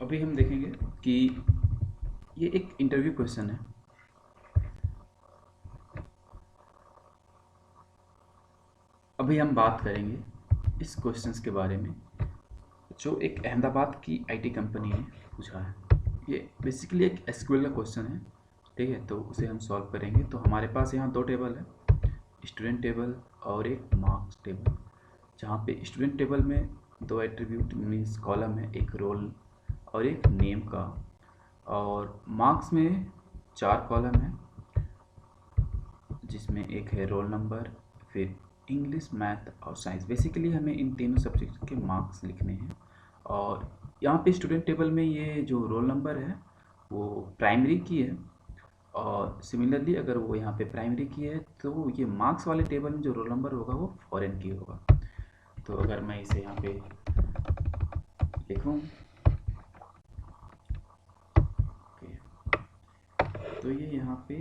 अभी हम देखेंगे कि ये एक इंटरव्यू क्वेश्चन है। अभी हम बात करेंगे इस क्वेश्चंस के बारे में जो एक अहमदाबाद की आईटी कंपनी ने पूछा है। ये बेसिकली एक एसक्यूएल का क्वेश्चन है, ठीक है। तो उसे हम सॉल्व करेंगे। तो हमारे पास यहाँ दो टेबल है, स्टूडेंट टेबल और एक मार्क्स टेबल। जहाँ पे स्टूडेंट टेबल में दो एट्रीब्यूट मीन्स कॉलम है, एक रोल और एक नेम का, और मार्क्स में चार कॉलम है जिसमें एक है रोल नंबर, फिर इंग्लिश, मैथ और साइंस। बेसिकली हमें इन तीनों सब्जेक्ट के मार्क्स लिखने हैं। और यहाँ पे स्टूडेंट टेबल में ये जो रोल नंबर है वो प्राइमरी की है, और सिमिलरली अगर वो यहाँ पे प्राइमरी की है तो ये मार्क्स वाले टेबल में जो रोल नंबर होगा वो फॉरेन की होगा। तो अगर मैं इसे यहाँ पे लिखूँ, तो ये यहाँ पे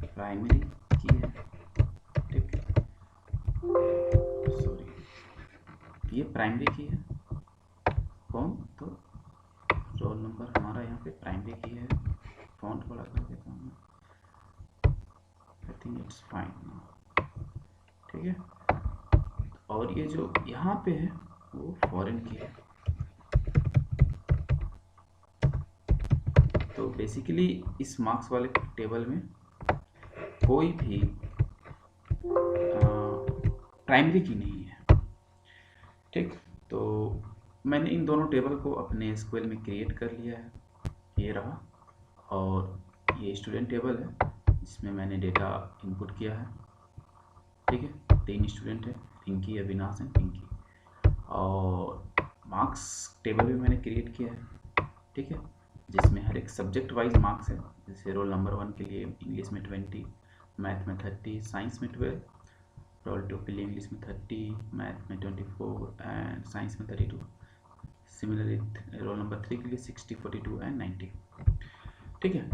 प्राइमरी की है, ठीक है। सॉरी, ये प्राइमरी की है। कौन? तो रोल नंबर हमारा यहाँ पे प्राइमरी की है। फॉन्ट बड़ा कर देता हूँ, आई थिंक इट्स फाइन, ठीक है। और ये जो यहाँ पे है वो फॉरेन की है। तो बेसिकली इस मार्क्स वाले टेबल में कोई भी प्राइमरी की नहीं है, ठीक। तो मैंने इन दोनों टेबल को अपने एसक्यूएल में क्रिएट कर लिया है, ये रहा। और ये स्टूडेंट टेबल है जिसमें मैंने डेटा इनपुट किया है, ठीक है। तीन स्टूडेंट है, पिंकी, अविनाश एंड पिंकी। और मार्क्स टेबल भी मैंने क्रिएट किया है, ठीक है, जिसमें हर एक सब्जेक्ट वाइज मार्क्स है। जैसे रोल नंबर 1 के लिए इंग्लिश में 20, मैथ में 30, साइंस में 12, रोल 2 के लिए इंग्लिश में 30, मैथ में 24 एंड साइंस में 32। सिमिलरली रोल नंबर 3 के लिए 60, 42 एंड 90, ठीक है।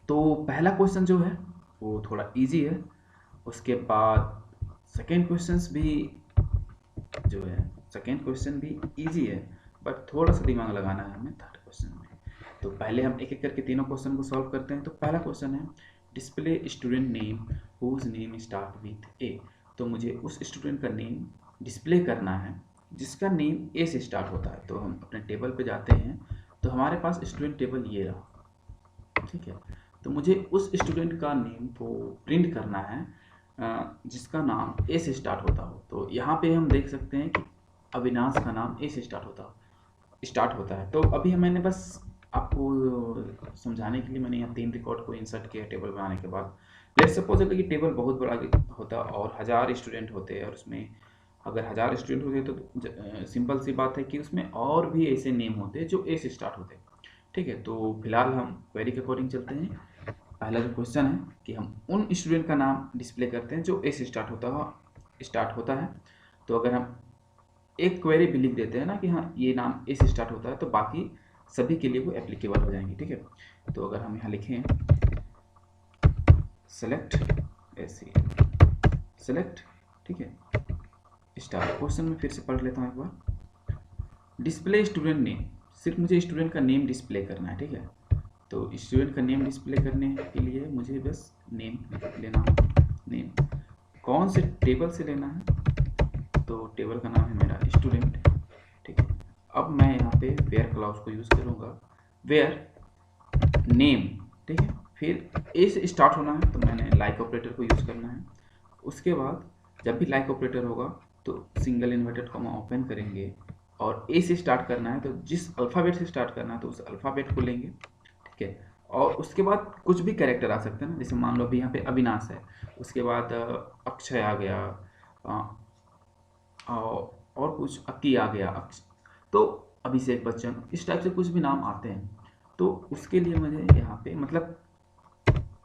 तो पहला क्वेश्चन जो है वो थोड़ा इजी है। उसके बाद सेकेंड क्वेश्चंस भी जो है, सेकेंड क्वेश्चन भी इजी है, बट थोड़ा सा दिमाग लगाना है हमें थर्ड क्वेश्चन में। तो पहले हम एक एक करके तीनों क्वेश्चन को सॉल्व करते हैं। तो पहला क्वेश्चन है display student name whose name start with A. तो मुझे उस स्टूडेंट का नेम डिस्प्ले करना है जिसका नेम ए से स्टार्ट होता है। तो हम अपने टेबल पे जाते हैं, तो हमारे पास स्टूडेंट टेबल ये रहा, ठीक है। तो मुझे उस स्टूडेंट का नेम को प्रिंट करना है जिसका नाम ए से स्टार्ट होता हो। तो यहाँ पे हम देख सकते हैं कि अविनाश का नाम ए से स्टार्ट होता है। तो अभी मैंने बस आपको समझाने के लिए मैंने यहाँ 3 रिकॉर्ड को इंसर्ट किया टेबल बनाने के बाद। लेट्स सपोज अगर ये टेबल बहुत बड़ा होता और 1000 स्टूडेंट होते, और उसमें अगर 1000 स्टूडेंट होते तो सिंपल सी बात है कि उसमें और भी ऐसे नेम होते जो ए से स्टार्ट होते, ठीक है। तो फिलहाल हम क्वेरी के अकॉर्डिंग चलते हैं। पहला जो क्वेश्चन है कि हम उन स्टूडेंट का नाम डिस्प्ले करते हैं जो ए से स्टार्ट होता है। तो अगर हम एक क्वेरी भी लिख देते हैं ना कि हाँ ये नाम ए से स्टार्ट होता है, तो बाकी सभी के लिए वो एप्लीकेबल हो जाएंगे, ठीक है। तो अगर हम यहाँ लिखें सेलेक्ट ऐसे सेलेक्ट, ठीक है, स्टार। क्वेश्चन में फिर से पढ़ लेता हूँ एक बार। डिस्प्ले स्टूडेंट नेम, सिर्फ मुझे स्टूडेंट का नेम डिस्प्ले करना है, ठीक है। तो स्टूडेंट का नेम डिस्प्ले करने के लिए मुझे बस नेम लेना है। नेम कौन से टेबल से लेना है? तो टेबल का नाम है मेरा स्टूडेंट, ठीक है। अब मैं यहाँ पे वेयर क्लॉज को यूज़ करूँगा, वेयर नेम, ठीक है। फिर ए से स्टार्ट होना है तो मैंने लाइक ऑपरेटर को यूज़ करना है। उसके बाद जब भी लाइक ऑपरेटर होगा तो सिंगल इन्वर्टेड कॉमा ओपन करेंगे, और ए से स्टार्ट करना है तो जिस अल्फ़ाबेट से स्टार्ट करना है तो उस अल्फ़ाबेट को लेंगे, ठीक है। और उसके बाद कुछ भी कैरेक्टर आ सकते हैं ना, जैसे मान लो अभी यहाँ पे अविनाश है, उसके बाद अक्षय आ गया, और कुछ अक्की आ गया, तो अभिषेक बच्चन, इस टाइप से कुछ भी नाम आते हैं। तो उसके लिए मुझे यहाँ पे मतलब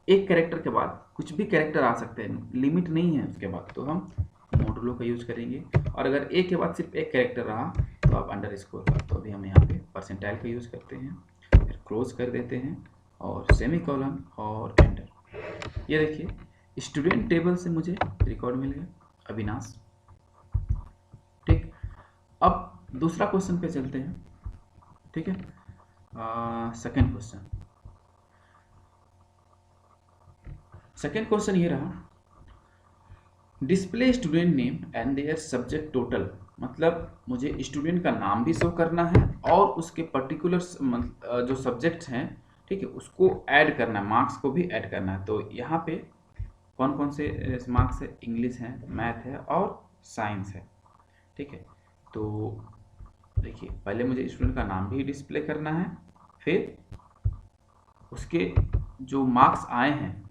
एक कैरेक्टर के बाद कुछ भी कैरेक्टर आ सकते हैं, लिमिट नहीं है उसके बाद। तो हम मॉडुलो का यूज़ करेंगे, और अगर ए के बाद सिर्फ एक कैरेक्टर रहा तो आप अंडर स्कोर का। तो अभी हम यहाँ पे परसेंटाइल का यूज़ करते हैं, फिर क्लोज कर देते हैं और सेमी कॉलन और एंटर। ये देखिए स्टूडेंट टेबल से मुझे रिकॉर्ड मिल गया अविनाश, ठीक। अब दूसरा क्वेश्चन पे चलते हैं, ठीक है। सेकंड क्वेश्चन, सेकंड क्वेश्चन ये रहा, display student name and their subject total. मतलब मुझे स्टूडेंट का नाम भी शो करना है और उसके पर्टिकुलर जो सब्जेक्ट्स हैं, ठीक है, उसको ऐड करना है, मार्क्स को भी ऐड करना है। तो यहाँ पे कौन कौन से मार्क्स है, इंग्लिश है, मैथ है और साइंस है, ठीक है। तो देखिए, पहले मुझे स्टूडेंट का नाम भी डिस्प्ले करना है, फिर उसके जो मार्क्स आए हैं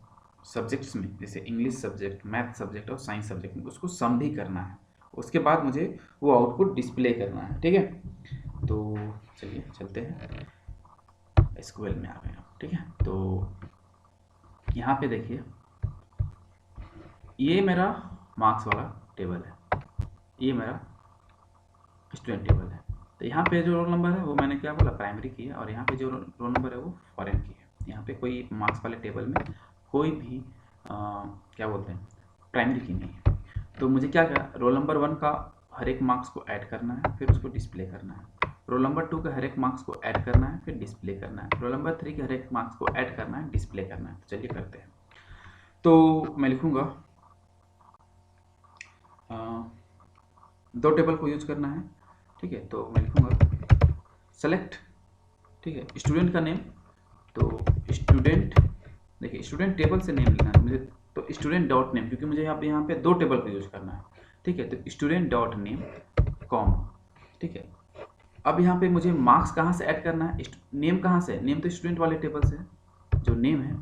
सब्जेक्ट्स में, जैसे इंग्लिश सब्जेक्ट, मैथ सब्जेक्ट और साइंस सब्जेक्ट में, उसको सम भी करना है। उसके बाद मुझे वो आउटपुट डिस्प्ले करना है, ठीक है। तो चलिए चलते हैं, एसक्यूएल में आ गए हम, ठीक है। तो यहाँ पे देखिए, ये मेरा मार्क्स वाला टेबल है, ये मेरा स्टूडेंट टेबल है। तो यहाँ पे जो रोल नंबर है वो मैंने क्या बोला, प्राइमरी की है, और यहाँ पे जो रोल नंबर है वो फॉरेन की है। यहाँ पे कोई मार्क्स वाले टेबल में कोई भी क्या बोलते हैं, प्राइमरी की नहीं है। तो मुझे क्या करना, रोल नंबर 1 का हर एक मार्क्स को ऐड करना है, फिर उसको डिस्प्ले करना है। रोल नंबर 2 का हर एक मार्क्स को ऐड करना है, फिर डिस्प्ले करना है। रोल नंबर 3 के हर एक मार्क्स को ऐड करना है, डिस्प्ले करना है। तो चलिए करते हैं। तो मैं लिखूँगा, दो टेबल को यूज करना है, ठीक है। तो मैं लिखूँगा सेलेक्ट, ठीक है, स्टूडेंट का नेम। तो स्टूडेंट, देखिए स्टूडेंट टेबल से नेम लिखना है मुझे, तो स्टूडेंट डॉट नेम, क्योंकि मुझे यहाँ पे दो टेबल को यूज करना है, ठीक है। तो स्टूडेंट डॉट नेम कॉम, ठीक है। अब यहाँ पे मुझे मार्क्स कहाँ से ऐड करना है, नेम कहाँ से, नेम तो स्टूडेंट वाले टेबल से, जो नेम है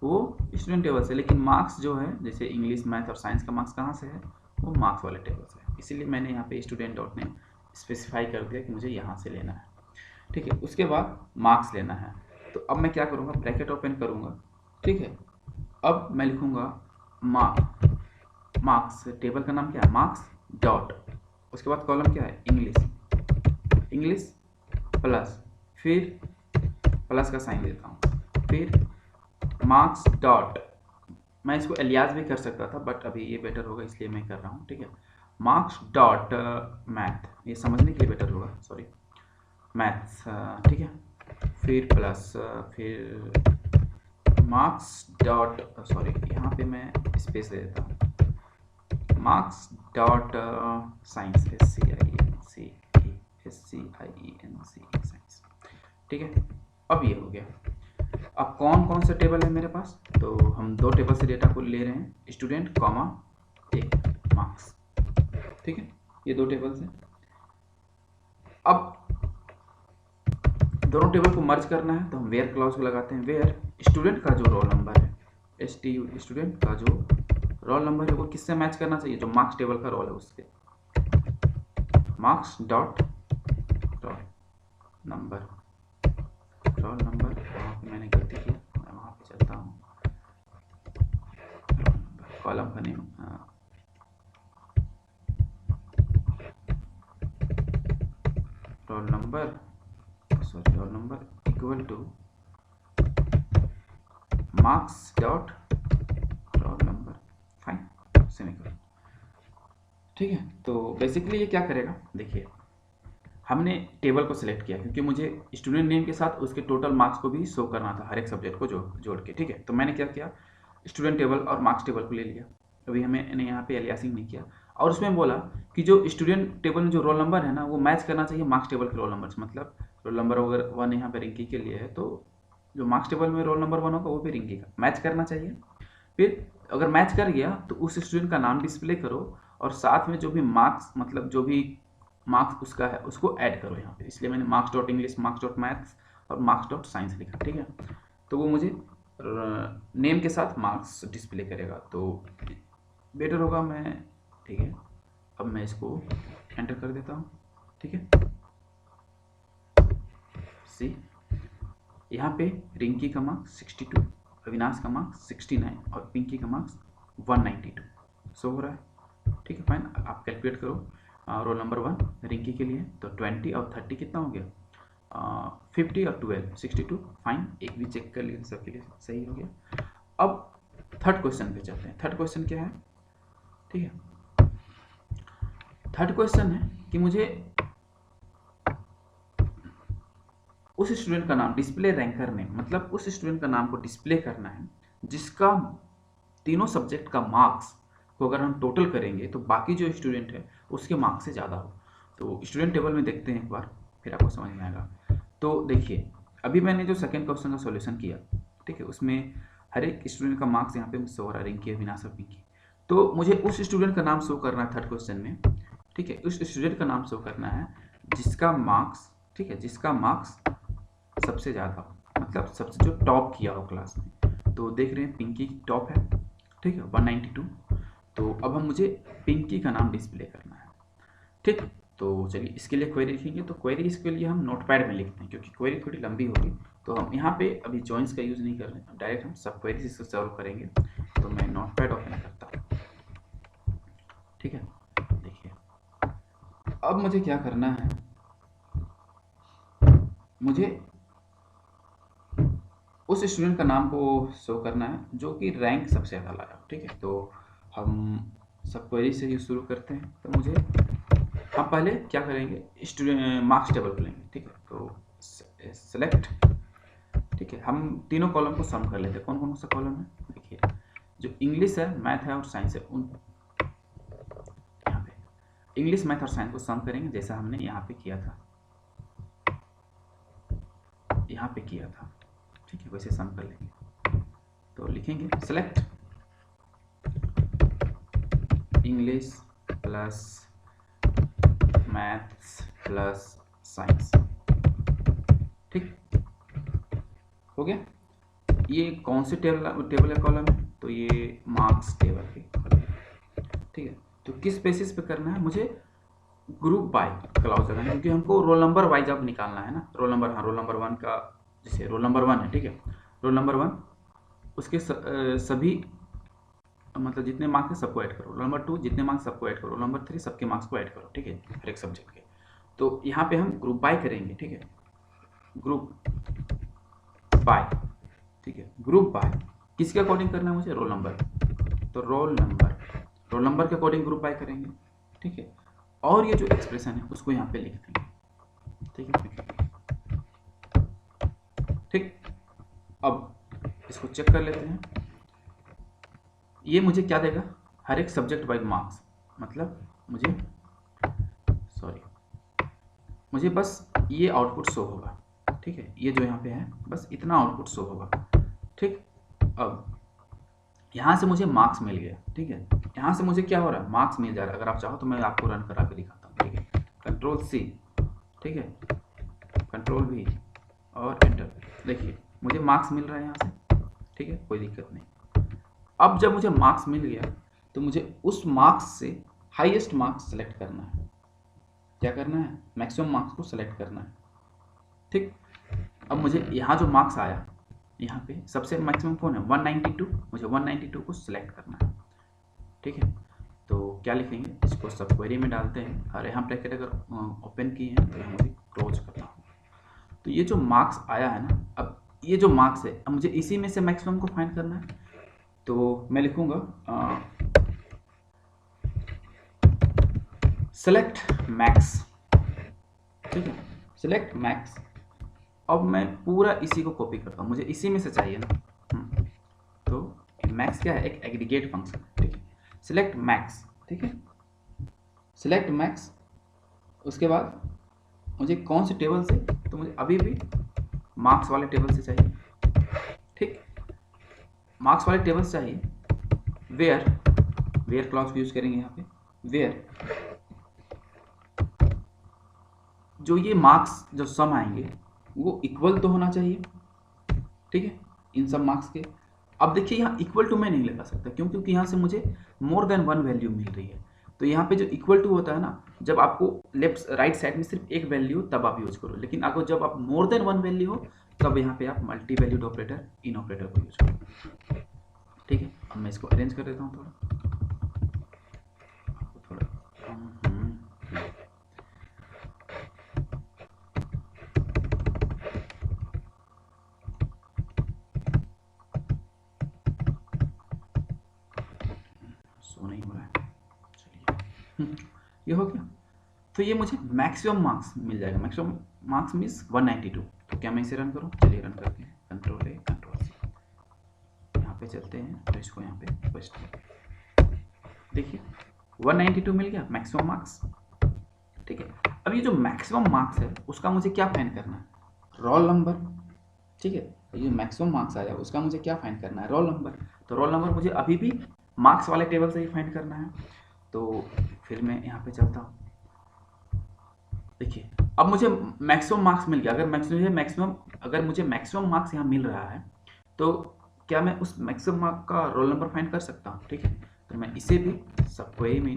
वो स्टूडेंट टेबल से, लेकिन मार्क्स जो है, जैसे इंग्लिश, मैथ और साइंस का मार्क्स कहाँ से है, वो मार्क्स वाले टेबल से है। इसीलिए मैंने यहाँ पे स्टूडेंट डॉट नेम स्पेसिफाई कर दिया कि मुझे यहाँ से लेना है, ठीक है। उसके बाद मार्क्स लेना है। तो अब मैं क्या करूँगा, ब्रैकेट ओपन करूँगा, ठीक है। अब मैं लिखूँगा मार्क्स, टेबल का नाम क्या है, मार्क्स डॉट, उसके बाद कॉलम क्या है, इंग्लिश, इंग्लिश प्लस, फिर प्लस का साइन देता हूँ, फिर मार्क्स डॉट, मैं इसको एलियास भी कर सकता था बट अभी ये बेटर होगा इसलिए मैं कर रहा हूँ, ठीक है। मार्क्स डॉट मैथ, ये समझने के लिए बेटर होगा, सॉरी, मैथ्स, ठीक है। फिर प्लस, फिर मार्क्स डॉट, सॉरी यहाँ पे मैं स्पेस दे देता हूँ, marks dot science, SCIENCE science, ठीक है। अब ये हो गया। अब कौन कौन सा टेबल है मेरे पास, तो हम दो टेबल से डेटा को ले रहे हैं, स्टूडेंट कॉमा एक मार्क्स, ठीक है, ये दो टेबल्स हैं। अब दोनों टेबल को मर्ज करना है, तो हम वेयर क्लॉज को लगाते हैं। वेयर स्टूडेंट का जो रोल नंबर है, स्टूडेंट का जो रोल नंबर है वो किससे मैच करना चाहिए, जो मार्क्स टेबल का रोल है उससे, marks dot roll number, roll number, वहाँ पे मैंने गलती की, मैं वहाँ पे चलता हूँ, कॉलम का name, roll number, sorry, role number equal two marks dot roll number, fine, semicolon, ठीक है। तो बेसिकली ये क्या करेगा, देखिए हमने टेबल को सिलेक्ट किया क्योंकि मुझे स्टूडेंट नेम के साथ उसके टोटल मार्क्स को भी शो करना था, हर एक सब्जेक्ट को जोड़ के, ठीक है। तो मैंने क्या किया, स्टूडेंट टेबल और मार्क्स टेबल को ले लिया, अभी मैंने यहाँ पे एलियासिंग नहीं किया, और उसमें बोला कि जो स्टूडेंट टेबल में जो रोल नंबर है ना वो मैच करना चाहिए मार्क्स टेबल के रोल नंबर से। मतलब रोल नंबर अगर 1 यहाँ पे रिंकी के लिए है तो जो मार्क्स टेबल में रोल नंबर 1 होगा वो भी रिंकी का मैच करना चाहिए। फिर अगर मैच कर गया तो उस स्टूडेंट का नाम डिस्प्ले करो और साथ में जो भी मार्क्स, मतलब जो भी मार्क्स उसका है उसको ऐड करो यहाँ पे। इसलिए मैंने marks dot English, marks dot maths और मार्क्स डॉट साइंस लिखा, ठीक है। तो वो मुझे नेम के साथ मार्क्स डिस्प्ले करेगा, तो बेटर होगा मैं, ठीक है। अब मैं इसको एंटर कर देता हूँ, ठीक है। सी यहाँ पे रिंकी का मार्क्स 62, अविनाश का मार्क्स 69 और पिंकी का मार्क्स 192 शो हो रहा है, ठीक है, फाइन। आप कैलकुलेट करो, रोल नंबर 1 रिंकी के लिए तो 20 और 30 कितना हो गया, 50 और 12 62, फाइन। एक भी चेक कर लिए, सबके लिए सही हो गया। अब थर्ड क्वेश्चन पे चलते हैं। थर्ड क्वेश्चन क्या है, ठीक है। थर्ड क्वेश्चन है कि मुझे उस स्टूडेंट का नाम डिस्प्ले रैंकर नेम, मतलब उस स्टूडेंट का नाम को डिस्प्ले करना है जिसका तीनों सब्जेक्ट का मार्क्स को अगर हम टोटल करेंगे तो बाकी जो स्टूडेंट है उसके मार्क्स से ज़्यादा हो। तो स्टूडेंट टेबल में देखते हैं एक बार, फिर आपको समझ में आएगा। तो देखिए, अभी मैंने जो सेकेंड क्वेश्चन का सॉल्यूशन किया, ठीक है, उसमें हर एक स्टूडेंट का मार्क्स यहाँ पे शो हो रहा है, रिंकी, अविनाश और पिंकी। तो मुझे उस स्टूडेंट का नाम शो करना है थर्ड क्वेश्चन में, ठीक है, उस स्टूडेंट का नाम शो करना है जिसका मार्क्स, ठीक है, जिसका मार्क्स सबसे ज़्यादा हो, मतलब सबसे जो टॉप किया हो क्लास में। तो देख रहे हैं पिंकी टॉप है, ठीक है, 192। तो अब हम मुझे पिंकी का नाम डिस्प्ले करना है, ठीक। तो चलिए इसके लिए क्वेरी लिखेंगे। तो क्वेरी इसके लिए हम नोटपैड में लिखते हैं, क्योंकि क्वेरी थोड़ी लंबी होगी। तो हम यहाँ पे अभी जॉइंस का यूज़ नहीं कर रहे हैं, डायरेक्ट हम सब क्वेरी से सॉल्व करेंगे। तो मैं नोटपैड ओपन करता हूँ, ठीक है। देखिए, अब मुझे क्या करना है, मुझे उस स्टूडेंट का नाम को शो करना है जो कि रैंक सबसे ज़्यादा लाया, ठीक है। तो हम सब क्वेरी से ही शुरू करते हैं। तो मुझे, हम पहले क्या करेंगे, स्टूडेंट मार्क्स टेबल खोलेंगे, ठीक है। तो सेलेक्ट, ठीक है, हम तीनों कॉलम को सम कर लेते हैं। कौन कौन सा कॉलम है, देखिए, जो इंग्लिश है, मैथ है और साइंस है, उन यहाँ पे इंग्लिश, मैथ और साइंस को सम करेंगे, जैसा हमने यहाँ पे किया था, यहाँ पे किया था, ठीक है, वैसे सम कर लेंगे। तो लिखेंगे select English plus maths plus science, ठीक, हो गया। ये कौन से टेबल का कॉलम है, तो ये मार्क्स टेबल के कॉलम है, ठीक है। तो किस बेसिस पे करना है, मुझे ग्रुप बाय क्लाउज लगाना है, क्योंकि हमको रोल नंबर वाइज अब निकालना है ना। रोल नंबर, हाँ, रोल नंबर 1 का, जैसे रोल नंबर 1 है, ठीक है, रोल नंबर 1 उसके सभी, मतलब जितने मार्क्स है सबको ऐड करो। रोल नंबर 2 जितने मार्क्स सबको ऐड करो। रोल नंबर 3 सबके मार्क्स को ऐड करो, ठीक है, हर एक सब्जेक्ट के। तो यहाँ पे हम ग्रुप बाय करेंगे, ठीक है, ग्रुप बाय, ठीक है, ग्रुप बाय किसके अकॉर्डिंग करना है मुझे, रोल नंबर। तो रोल नंबर के अकॉर्डिंग ग्रुप बाय करेंगे, ठीक है। और ये जो एक्सप्रेशन है उसको यहाँ पे लिख देंगे, ठीक है, ठीक। अब इसको चेक कर लेते हैं, ये मुझे क्या देगा, हर एक सब्जेक्ट वाइज मार्क्स, मतलब मुझे बस ये आउटपुट शो होगा, ठीक है, ये जो यहाँ पे है बस इतना आउटपुट शो होगा, ठीक। अब यहाँ से मुझे मार्क्स मिल गया, ठीक है, यहाँ से मुझे क्या हो रहा है, मार्क्स मिल जा रहा है। अगर आप चाहो तो मैं आपको रन करा के दिखाता हूँ, ठीक है, कंट्रोल सी, ठीक है, कंट्रोल वी और एंटर। देखिए मुझे मार्क्स मिल रहा है यहाँ से, ठीक है, कोई दिक्कत नहीं। अब जब मुझे मार्क्स मिल गया तो मुझे उस मार्क्स से हाईएस्ट मार्क्स सेलेक्ट करना है। क्या करना है, मैक्सिमम मार्क्स को सेलेक्ट करना है, ठीक। अब मुझे यहाँ जो मार्क्स आया, यहाँ पे सबसे मैक्सिमम कौन है, 192, मुझे 192 को सिलेक्ट करना है, ठीक है। तो क्या लिखेंगे, इसको सब क्वेरी में डालते हैं, और यहाँ ब्रैकेट अगर ओपन किए हैं तो यहाँ मुझे क्लोज करता हूँ। तो ये जो मार्क्स आया है ना, अब ये जो मार्क्स है, अब मुझे इसी में से मैक्सिमम को फाइंड करना है। तो मैं लिखूँगा सेलेक्ट मैक्स, ठीक है, सेलेक्ट मैक्स। अब मैं पूरा इसी को कॉपी करता हूँ, मुझे इसी में से चाहिए ना। तो मैक्स क्या है, एक एग्रीगेट फंक्शन, ठीक है, सिलेक्ट मैक्स, ठीक है, सिलेक्ट मैक्स। उसके बाद मुझे कौन से टेबल से, तो मुझे अभी भी मार्क्स वाले टेबल से चाहिए, ठीक, मार्क्स वाले टेबल से चाहिए। वेयर क्लॉज यूज करेंगे यहाँ पे, वेयर जो ये मार्क्स जो सम आएंगे वो इक्वल तो होना चाहिए, ठीक है, इन सब मार्क्स के। अब देखिए यहाँ इक्वल टू मैं नहीं लगा सकता, क्यों, क्योंकि यहाँ से मुझे मोर देन 1 वैल्यू मिल रही है। तो यहाँ पे जो इक्वल टू होता है ना, जब आपको लेफ्ट राइट साइड में सिर्फ एक वैल्यू तब आप यूज करो, लेकिन अगर जब आप मोर देन 1 वैल्यू हो तब यहाँ पे आप मल्टी वैल्यूड ऑपरेटर, इन ऑपरेटर को यूज करो, ठीक है। अब मैं इसको अरेंज कर देता हूँ थोड़ा, सो नहीं हो रहा है, चलिए ये हो गया। तो ये मुझे मैक्सिमम मार्क्स मिल जाएगा, मैक्सिमम मार्क्स मीन्स 192। तो क्या मैं इसे रन करूँ? चलिए रन करके कंट्रोल ए कंट्रोल सी, यहाँ पे चलते हैं तो इसको यहाँ पे पेस्ट कर, देखिए 192 मिल गया मैक्सिमम मार्क्स। ठीक है, अब ये जो मैक्सिमम मार्क्स है उसका मुझे क्या फाइंड करना है? Role number. ठीक है, ये मैक्सिमम मार्क्स आया उसका मुझे क्या फाइंड करना है? Roll number. तो रोल नंबर मुझे अभी भी मार्क्स वाले टेबल से ही फाइंड करना है। तो फिर मैं यहाँ पे चलता हूँ, देखिए अब मुझे मैक्सिमम मार्क्स मिल गया। अगर मुझे मैक्सिमम मार्क्स यहाँ मिल रहा है तो क्या मैं उस मैक्सिमम मार्क का रोल नंबर फाइंड कर सकता हूँ? ठीक है, तो मैं इसे भी सब क्वेरी में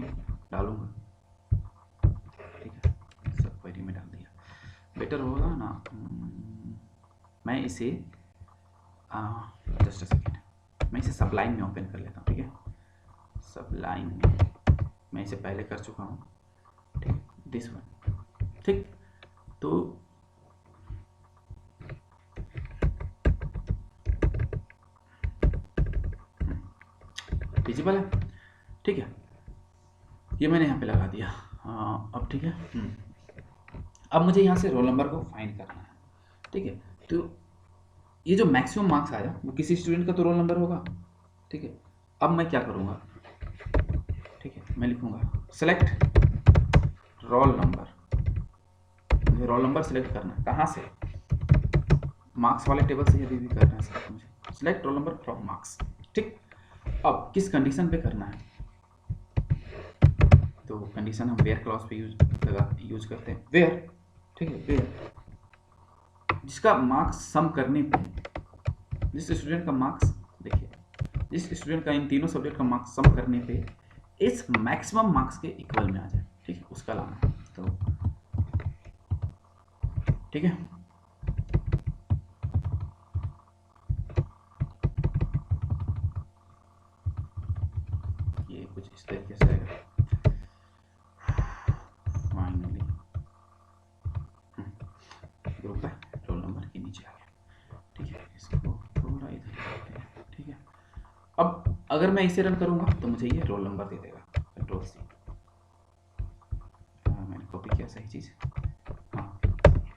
डालूंगा। ठीक है, सब क्वेरी में डाल दिया, बेटर होगा ना। मैं इसे जस्ट अ सेकेंड, मैं इसे सबलाइन में ओपन कर लेता हूँ। ठीक है, सबलाइन में मैं इसे पहले कर चुका हूँ। ठीक, दिस वन। ठीक, तो विजिबल है। ठीक है, ये मैंने यहाँ पे लगा दिया। अब ठीक है, अब मुझे यहाँ से रोल नंबर को फाइंड करना है। ठीक है, तो ये जो मैक्सिमम मार्क्स आया वो किसी स्टूडेंट का तो रोल नंबर होगा। ठीक है, अब मैं क्या करूँगा? ठीक है, मैं लिखूँगा सेलेक्ट रोल नंबर। मुझे रोल नंबर सेलेक्ट करना है, कहाँ से? मार्क्स वाले टेबल से अभी भी करना है सर मुझे। Select roll number from marks. ठीक, अब किस कंडीशन पे करना है? तो कंडीशन हम वेयर क्लॉज पे यूज करते हैं, वेयर। ठीक है, वेयर जिसका मार्क्स सम करने पे, जिस स्टूडेंट का मार्क्स, देखिए जिस स्टूडेंट का इन तीनों सब्जेक्ट का मार्क्स सम करने पे इस मैक्सिमम मार्क्स के इक्वल में आ जाए। ठीक है, उसका लाना है। तो ठीक है, ये कुछ इस तरीके से आएगा। फाइनली ग्रुप है, रोल नंबर के नीचे आ गया। ठीक है, इसको थोड़ा इधर करते हैं। ठीक है, अब अगर मैं इसे रन करूंगा तो मुझे ये रोल नंबर दे देगा, कंट्रोल सी। मैंने कॉपी किया सही चीज़। हाँ,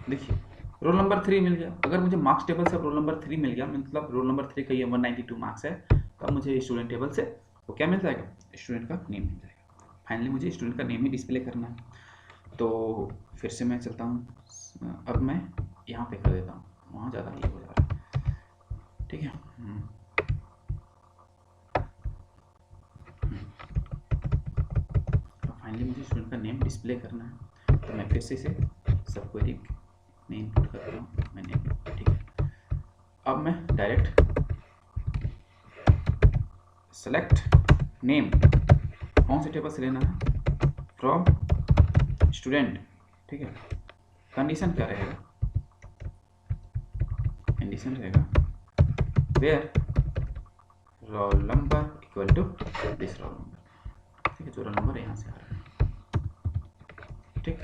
देखिए रोल नंबर 3 मिल गया। अगर मुझे मार्क्स टेबल से रोल नंबर 3 मिल गया, मतलब रोल नंबर 3 का ये 192 मार्क्स है, तो अब मुझे स्टूडेंट टेबल से वो क्या मिल जाएगा? स्टूडेंट का नेम मिल जाएगा। फाइनली मुझे स्टूडेंट का नेम ही डिस्प्ले करना है। तो फिर से मैं चलता हूँ, अब मैं यहाँ पे कर देता हूँ, वहाँ ज़्यादा ये हो जा रहा है। ठीक है, फाइनली मुझे स्टूडेंट का नेम डिस्प्ले करना है। तो मैं फिर से इसे सब क्वेरी में इनपुट करता हूँ, मैं नेम। ठीक है, अब मैं डायरेक्ट सेलेक्ट नेम, कौन से टेबल से लेना है? From student. ठीक है, कंडीशन क्या रहेगा? कंडीशन रहेगा where roll number equal to this roll number. ठीक है, जो रोल नंबर यहाँ से आ रहा है। ठीक,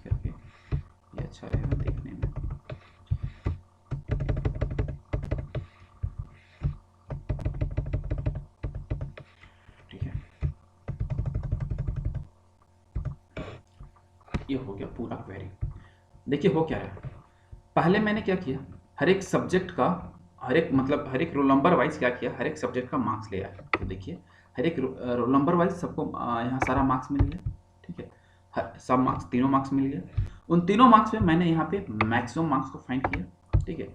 करके ये अच्छा रहेगा देखने में। ठीक है, ये हो गया पूरा क्वेरी। देखिए हो क्या रहा है, पहले मैंने क्या किया, हर एक सब्जेक्ट का हर एक रोल नंबर वाइज क्या किया, हर एक सब्जेक्ट का मार्क्स ले आया। तो देखिए हर एक रोल नंबर वाइज सबको यहाँ सारा मार्क्स मिल गया। ठीक है, सब मार्क्स, तीनों मार्क्स मिल गया। उन तीनों मार्क्स में मैंने यहाँ पे मैक्सिमम मार्क्स को फाइंड किया। ठीक है,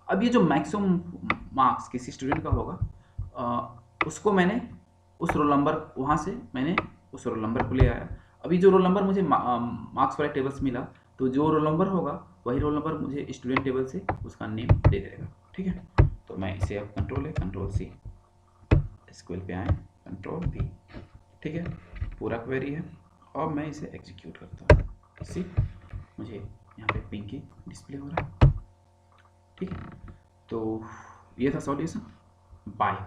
अब ये जो मैक्सिमम मार्क्स किसी स्टूडेंट का होगा, उसको मैंने उस रोल नंबर, वहाँ से मैंने उस रोल नंबर को ले आया। अभी जो रोल नंबर मुझे मार्क्स वाले टेबल से मिला, तो जो रोल नंबर होगा वही रोल नंबर मुझे स्टूडेंट टेबल से उसका नेम दे देगा। ठीक है, तो मैं इसे अब कंट्रोल है कंट्रोल सी, एसक्यूएल पे आए कंट्रोल बी। ठीक है, पूरा क्वेरी है और मैं इसे एग्जीक्यूट करता हूँ। सी, मुझे यहाँ पे पिंकी डिस्प्ले हो रहा है। ठीक है, तो ये था सॉल्यूशन। बाय।